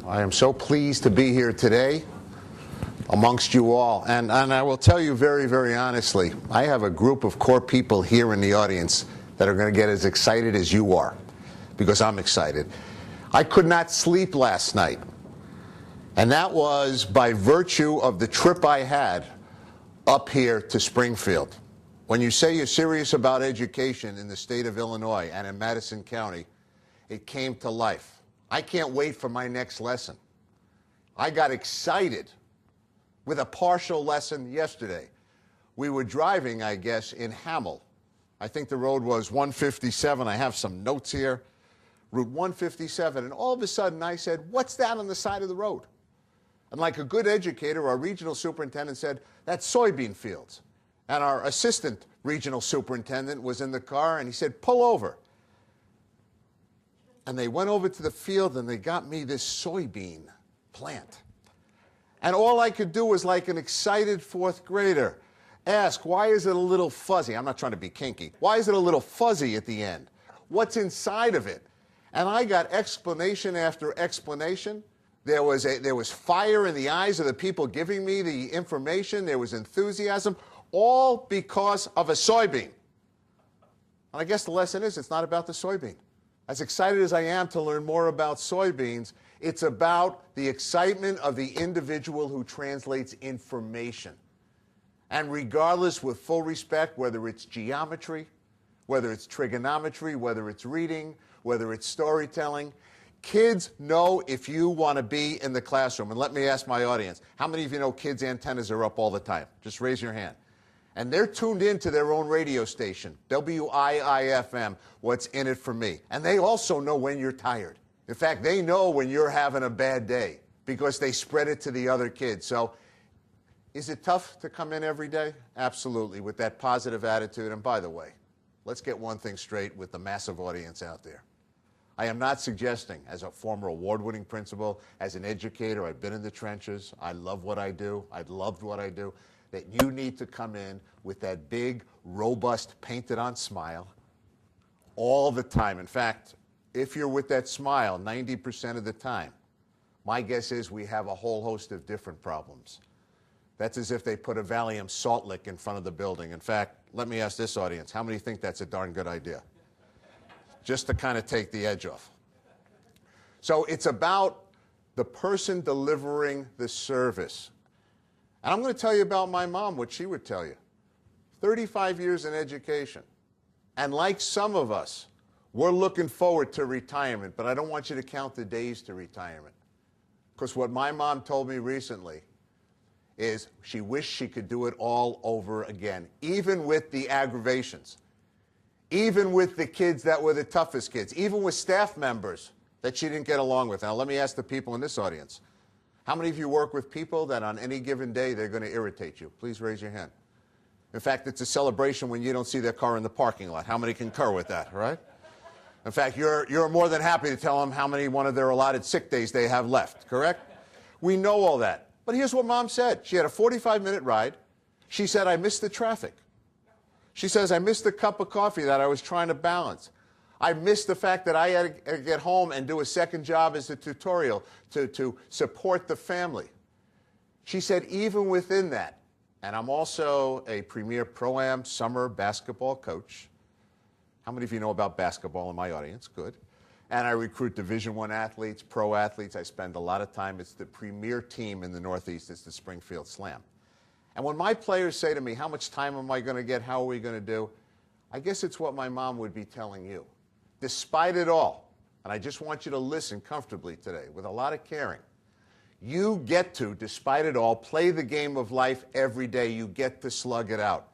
I am so pleased to be here today amongst you all. And I will tell you very, very honestly, I have a group of core people here in the audience that are going to get as excited as you are, because I'm excited. I could not sleep last night, and that was by virtue of the trip I had up here to Springfield. When you say you're serious about education in the state of Illinois and in Madison County, it came to life. I can't wait for my next lesson. I got excited with a partial lesson yesterday. We were driving, I guess, in Hamel. I think the road was 157. I have some notes here. Route 157. And all of a sudden I said, what's that on the side of the road? And like a good educator, our regional superintendent said, that's soybean fields. And our assistant regional superintendent was in the car and he said, pull over. And they went over to the field and they got me this soybean plant. And all I could do was, like an excited fourth grader, ask, why is it a little fuzzy? I'm not trying to be kinky. Why is it a little fuzzy at the end? What's inside of it? And I got explanation after explanation. There was fire in the eyes of the people giving me the information. There was enthusiasm, all because of a soybean. And I guess the lesson is, it's not about the soybean. As excited as I am to learn more about soybeans, it's about the excitement of the individual who translates information. And regardless, with full respect, whether it's geometry, whether it's trigonometry, whether it's reading, whether it's storytelling, kids know if you want to be in the classroom. And let me ask my audience, how many of you know kids' antennas are up all the time? Just raise your hand. And they're tuned into their own radio station, WIIFM, what's in it for me. And they also know when you're tired. In fact, they know when you're having a bad day because they spread it to the other kids. So is it tough to come in every day? Absolutely, with that positive attitude. And by the way, let's get one thing straight with the massive audience out there. I am not suggesting, as a former award-winning principal, as an educator, I've been in the trenches, I love what I do, I've loved what I do, that you need to come in with that big, robust, painted-on smile all the time. In fact, if you're with that smile 90% of the time, my guess is we have a whole host of different problems. That's as if they put a Valium salt lick in front of the building. In fact, let me ask this audience, how many think that's a darn good idea? Just to kind of take the edge off. So it's about the person delivering the service. And I'm going to tell you about my mom, what she would tell you. 35 years in education. And like some of us, we're looking forward to retirement, but I don't want you to count the days to retirement. Because what my mom told me recently is she wished she could do it all over again, even with the aggravations, even with the kids that were the toughest kids, even with staff members that she didn't get along with. Now, let me ask the people in this audience. How many of you work with people that on any given day they're going to irritate you? Please raise your hand. In fact, it's a celebration when you don't see their car in the parking lot. How many concur with that, right? In fact, you're more than happy to tell them how many one of their allotted sick days they have left, correct? We know all that. But here's what Mom said. She had a 45-minute ride. She said, I missed the traffic. She says, I missed the cup of coffee that I was trying to balance. I missed the fact that I had to get home and do a second job as a tutorial to support the family. She said, even within that, and I'm also a premier Pro-Am summer basketball coach. How many of you know about basketball in my audience? Good. And I recruit Division I athletes, pro athletes. I spend a lot of time. It's the premier team in the Northeast. It's the Springfield Slam. And when my players say to me, how much time am I going to get? How are we going to do? I guess it's what my mom would be telling you. Despite it all, and I just want you to listen comfortably today with a lot of caring, you get to, despite it all, play the game of life every day. You get to slug it out.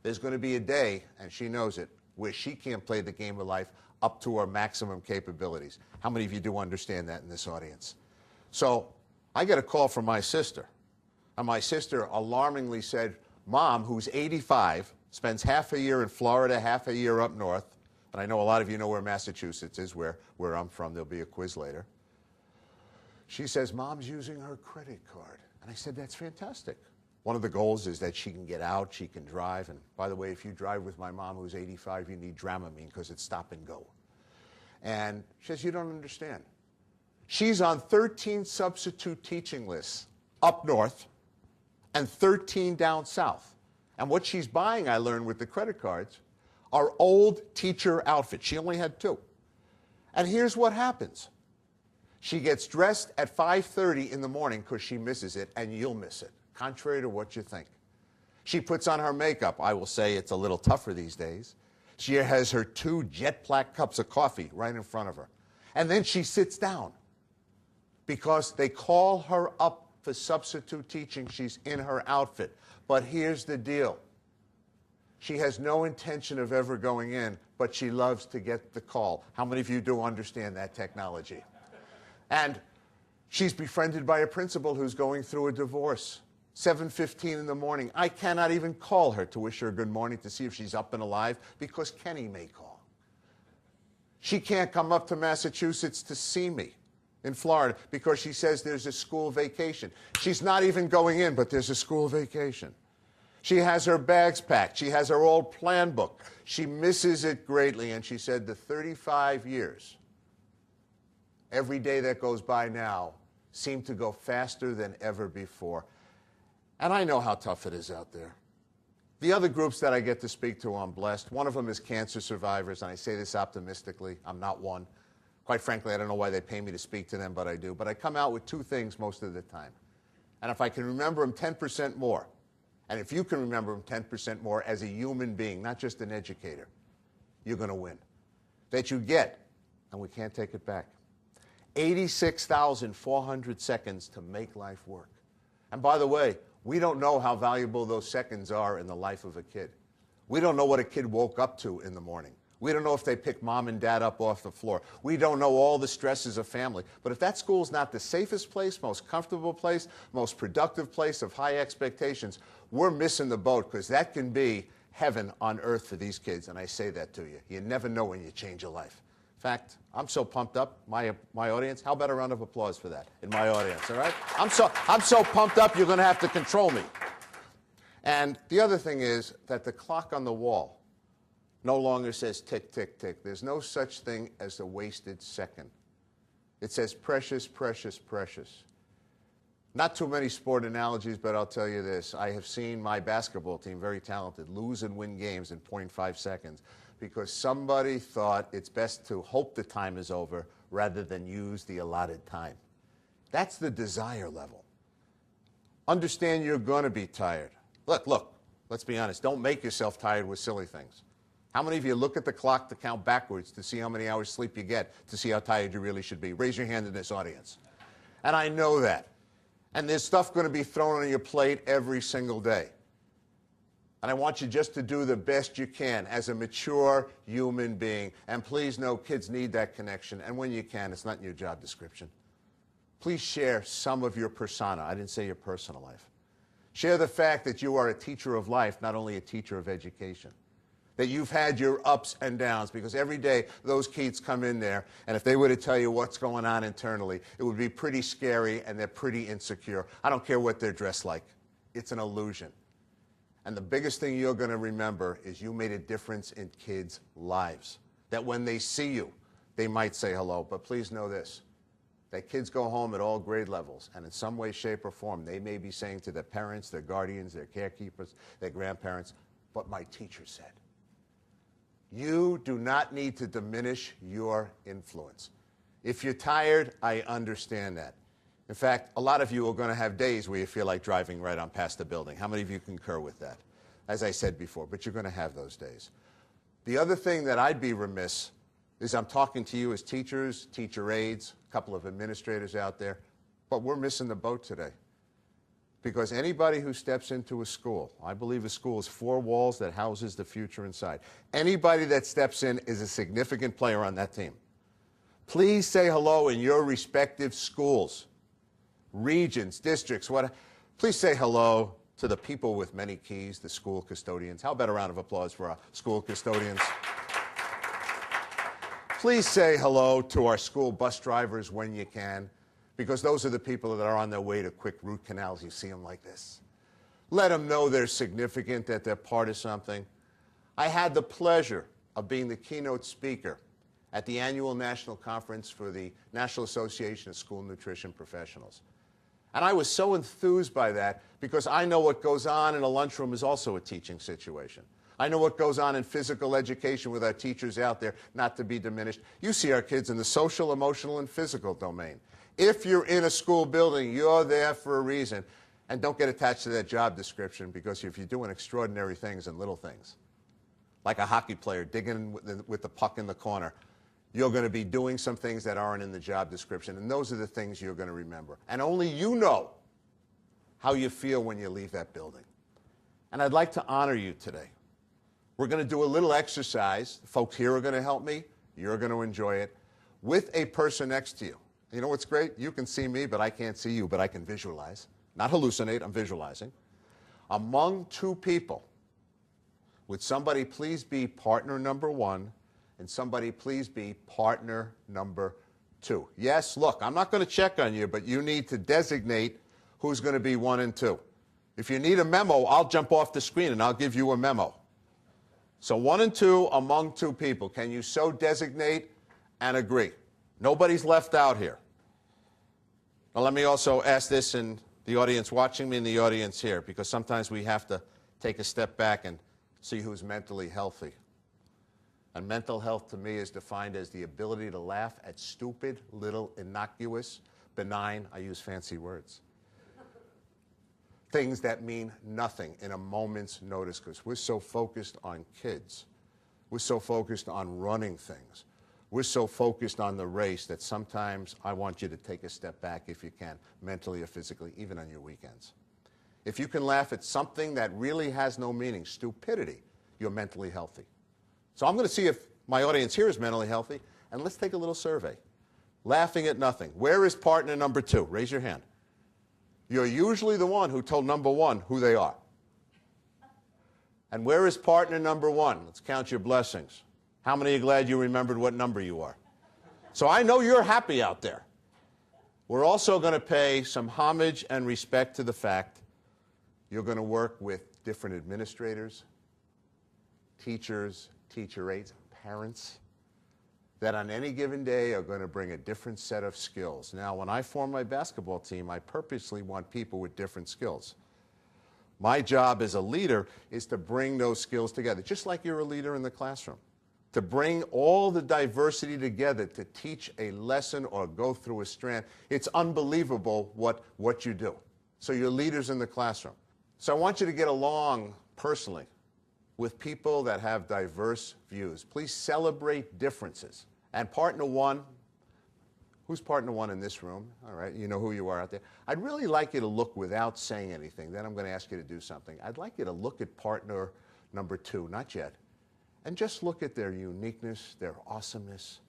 There's going to be a day, and she knows it, where she can't play the game of life up to her maximum capabilities. How many of you do understand that in this audience? So I get a call from my sister. And my sister alarmingly said, Mom, who's 85, spends half a year in Florida, half a year up north, and I know a lot of you know where Massachusetts is, where I'm from. There'll be a quiz later. She says, Mom's using her credit card. And I said, that's fantastic. One of the goals is that she can get out, she can drive. And by the way, if you drive with my mom, who's 85, you need Dramamine because it's stop and go. And she says, you don't understand. She's on 13 substitute teaching lists up north and 13 down south. And what she's buying, I learned with the credit cards, are old teacher outfits. She only had 2. And here's what happens. She gets dressed at 5:30 in the morning because she misses it, and you'll miss it, contrary to what you think. She puts on her makeup. I will say it's a little tougher these days. She has her 2 jet black cups of coffee right in front of her. And then she sits down because they call her up for substitute teaching. She's in her outfit. But here's the deal. She has no intention of ever going in, but she loves to get the call. How many of you do understand that technology? And she's befriended by a principal who's going through a divorce. 7:15 in the morning. I cannot even call her to wish her good morning to see if she's up and alive because Kenny may call. She can't come up to Massachusetts to see me in Florida because she says there's a school vacation. She's not even going in, but there's a school vacation. She has her bags packed. She has her old plan book. She misses it greatly, and she said the 35 years, every day that goes by now, seem to go faster than ever before. And I know how tough it is out there. The other groups that I get to speak to, I'm blessed. One of them is cancer survivors, and I say this optimistically. I'm not one. Quite frankly, I don't know why they pay me to speak to them, but I do. But I come out with 2 things most of the time. And if I can remember them 10% more, and if you can remember them 10% more as a human being, not just an educator, you're going to win. That you get, and we can't take it back, 86,400 seconds to make life work. And by the way, we don't know how valuable those seconds are in the life of a kid. We don't know what a kid woke up to in the morning. We don't know if they picked mom and dad up off the floor. We don't know all the stresses of family. But if that school's not the safest place, most comfortable place, most productive place of high expectations, we're missing the boat because that can be heaven on earth for these kids. And I say that to you. You never know when you change your life. In fact, I'm so pumped up, my audience. How about a round of applause for that in my audience, all right? I'm so pumped up, you're going to have to control me. And the other thing is that the clock on the wall no longer says tick, tick, tick. There's no such thing as a wasted second. It says precious, precious, precious. Not too many sport analogies, but I'll tell you this. I have seen my basketball team, very talented, lose and win games in 0.5 seconds. Because somebody thought it's best to hope the time is over rather than use the allotted time. That's the desire level. Understand you're going to be tired. Look, let's be honest. Don't make yourself tired with silly things. How many of you look at the clock to count backwards to see how many hours sleep you get, to see how tired you really should be? Raise your hand in this audience. And I know that. And there's stuff going to be thrown on your plate every single day. And I want you just to do the best you can as a mature human being. And please know kids need that connection. And when you can, it's not in your job description. Please share some of your persona. I didn't say your personal life. Share the fact that you are a teacher of life, not only a teacher of education. That you've had your ups and downs, because every day those kids come in there, and if they were to tell you what's going on internally, it would be pretty scary, and they're pretty insecure. I don't care what they're dressed like. It's an illusion. And the biggest thing you're going to remember is you made a difference in kids' lives. That when they see you, they might say hello. But please know this, that kids go home at all grade levels, and in some way, shape, or form, they may be saying to their parents, their guardians, their carekeepers, their grandparents, but my teacher said. You do not need to diminish your influence. If you're tired, I understand that. In fact, a lot of you are going to have days where you feel like driving right on past the building. How many of you concur with that? As I said before, but you're going to have those days. The other thing that I'd be remiss is I'm talking to you as teachers, teacher aides, a couple of administrators out there, but we're missing the boat today. Because anybody who steps into a school, I believe a school is 4 walls that houses the future inside. Anybody that steps in is a significant player on that team. Please say hello in your respective schools, regions, districts, please say hello to the people with many keys, the school custodians. How about a round of applause for our school custodians? Please say hello to our school bus drivers when you can, because those are the people that are on their way to quick root canals. You see them like this. Let them know they're significant, that they're part of something. I had the pleasure of being the keynote speaker at the annual national conference for the National Association of School Nutrition Professionals. And I was so enthused by that because I know what goes on in a lunchroom is also a teaching situation. I know what goes on in physical education with our teachers out there, not to be diminished. You see our kids in the social, emotional, and physical domain. If you're in a school building, you're there for a reason. And don't get attached to that job description, because if you're doing extraordinary things and little things, like a hockey player digging with the puck in the corner, you're going to be doing some things that aren't in the job description, and those are the things you're going to remember. And only you know how you feel when you leave that building. And I'd like to honor you today. We're going to do a little exercise. The folks here are going to help me. You're going to enjoy it with a person next to you. You know what's great? You can see me, but I can't see you, but I can visualize. Not hallucinate, I'm visualizing. Among two people, would somebody please be partner number one, and somebody please be partner number two? Yes, look, I'm not going to check on you, but you need to designate who's going to be one and two. If you need a memo, I'll jump off the screen and I'll give you a memo. So one and two among two people. Can you so designate and agree? Nobody's left out here. Now let me also ask this in the audience watching me and the audience here, because sometimes we have to take a step back and see who's mentally healthy. And mental health to me is defined as the ability to laugh at stupid, little, innocuous, benign, I use fancy words, things that mean nothing in a moment's notice, because we're so focused on kids. We're so focused on running things. We're so focused on the race that sometimes I want you to take a step back if you can, mentally or physically, even on your weekends. If you can laugh at something that really has no meaning, stupidity, you're mentally healthy. So I'm going to see if my audience here is mentally healthy, and let's take a little survey. Laughing at nothing. Where is partner number two? Raise your hand. You're usually the one who told number one who they are. And where is partner number one? Let's count your blessings. How many are glad you remembered what number you are? So I know you're happy out there. We're also going to pay some homage and respect to the fact you're going to work with different administrators, teachers, teacher aides, parents, that on any given day are going to bring a different set of skills. Now, when I form my basketball team, I purposely want people with different skills. My job as a leader is to bring those skills together, just like you're a leader in the classroom, to bring all the diversity together to teach a lesson or go through a strand. It's unbelievable what you do. So you're leaders in the classroom. So I want you to get along personally with people that have diverse views. Please celebrate differences. And partner one, who's partner one in this room? All right, you know who you are out there. I'd really like you to look without saying anything. Then I'm going to ask you to do something. I'd like you to look at partner number two, not yet, and just look at their uniqueness, their awesomeness,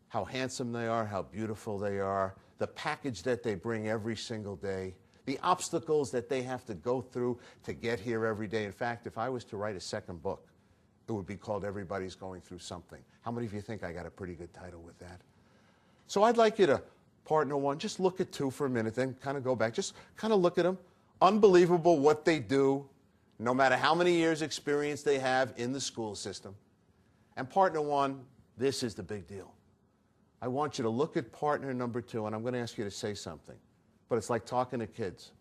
how handsome they are, how beautiful they are, the package that they bring every single day, the obstacles that they have to go through to get here every day. In fact, if I was to write a second book, it would be called Everybody's Going Through Something. How many of you think I got a pretty good title with that? So I'd like you to partner one, just look at two for a minute, then kind of go back, just kind of look at them. Unbelievable what they do, no matter how many years experience they have in the school system. And partner one, this is the big deal. I want you to look at partner number two, and I'm going to ask you to say something. But it's like talking to kids.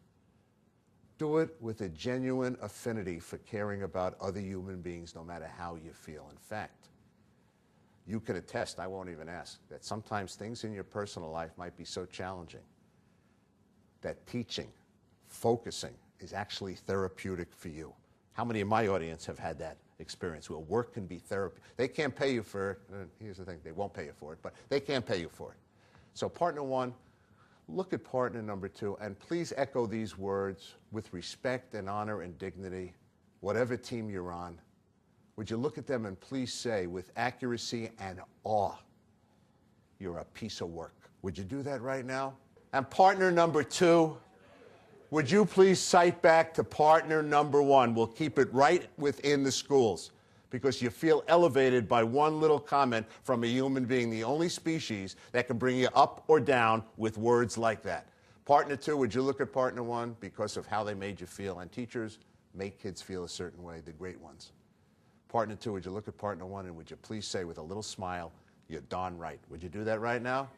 Do it with a genuine affinity for caring about other human beings, no matter how you feel. In fact, you can attest, I won't even ask, that sometimes things in your personal life might be so challenging that teaching, focusing, is actually therapeutic for you. How many in my audience have had that experience where work can be therapy? They can't pay you for it. Here's the thing, they won't pay you for it, but they can't pay you for it. So partner one, look at partner number two, and please echo these words with respect and honor and dignity, whatever team you're on. Would you look at them and please say with accuracy and awe, you're a piece of work. Would you do that right now? And partner number two, would you please cite back to partner number one? We'll keep it right within the schools because you feel elevated by one little comment from a human being, the only species that can bring you up or down with words like that. Partner two, would you look at partner one because of how they made you feel? And teachers make kids feel a certain way, the great ones. Partner two, would you look at partner one and would you please say with a little smile, You're darn right. Would you do that right now?